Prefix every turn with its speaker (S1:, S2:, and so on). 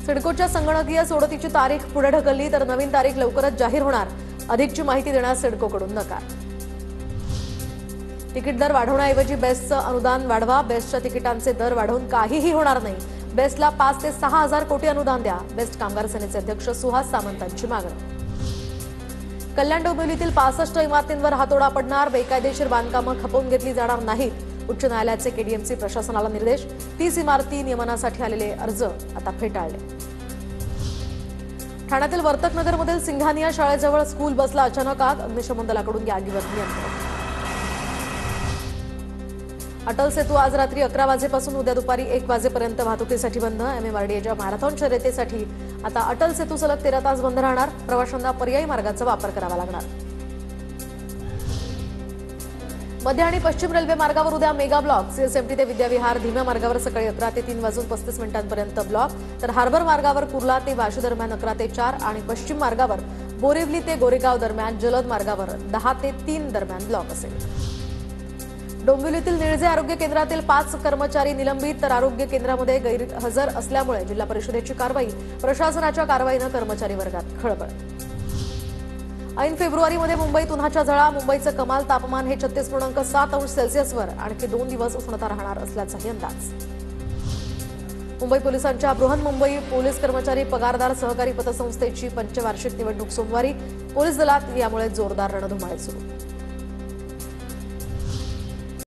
S1: सिडकोच्या संगणकीय सोडतीची तारीख पुढे ढकलली तर नवीन तारीख लवकरच जाहीर होणार, अधिकची माहिती देण्यास सिडकोकडून नकार। तिकीट दर वाढवण्याऐवजी बेस्टचं अनुदान वाढवा, बेस्टच्या तिकिटांचे दर वाढवून काहीही होणार नाही, बेस्टला 5 ते 6 हजार कोटी अनुदान द्या, बेस्ट कामगार सेनेचे अध्यक्ष सुहास सामंतांची मागणी। कल्याण डोंबिवलीतील 65 इमारतींवर हातोडा पडणार, बेकायदेशीर बांधकामं खपवून घेतली जाणार नाहीत, उच्च न्यायालयाचे केडीएमसी प्रशासनाला निर्देश, 30 इमारती नियमनासाठी आलेले अर्ज आता फेटाळले। ठाण्यातील वर्तकनगरमधील सिंघानिया शाळेजवळ स्कूल बसला अचानक आग, अग्निशमन दलाकडून या आगीवर नियंत्रण। अटल सेतू आज रात्री 11 वाजेपासून उद्या दुपारी 1 वाजेपर्यंत वाहतुकीसाठी बंद। एमएमआरडीएच्या मॅरेथॉन शर्यतीसाठी आता अटल सेतू सलग 13 तास बंद राहणार, प्रवाशांना पर्यायी मार्गाचा वापर करावा लागणार। मध्य आणि पश्चिम रेल्वे मार्गावर उद्या मेगा ब्लॉक, सीएसएमटी ते विद्याविहार धीम्या मार्गावर सकाळी 11 ते 3:35 ब्लॉक, तर हार्बर मार्गावर कुर्ला ते वाशी दरम्यान 11 ते 4 आणि पश्चिम मार्गावर बोरिवली ते गोरेगाव दरम्यान, जलद मार्गावर 10 ते 3 दरम्यान ब्लॉक असेल। डोंबिवलीतील निळजे आरोग्य केंद्रातील 5 कर्मचारी निलंबित, तर आरोग्य केंद्रामध्ये गैरहजर असल्यामुळे जिल्हा परिषदेची कारवाई, प्रशासनाच्या कारवाईनं कर्मचारी वर्गात खळबळ। ऐन फेब्रुवारीमध्ये मुंबईत उन्हाच्या झळा, मुंबईचं कमाल तापमान हे 36.7 अंश सेल्सिअसवर आणखी 2 दिवस उष्णता राहणार असल्याचाही अंदाज। मुंबई पोलिसांच्या बृहन्मुंबई पोलीस कर्मचारी पगारदार सहकारी पतसंस्थेची पंचवार्षिक निवडणूक सोमवारी, पोलीस दलात यामुळे जोरदार रणधुमाळी सुरू।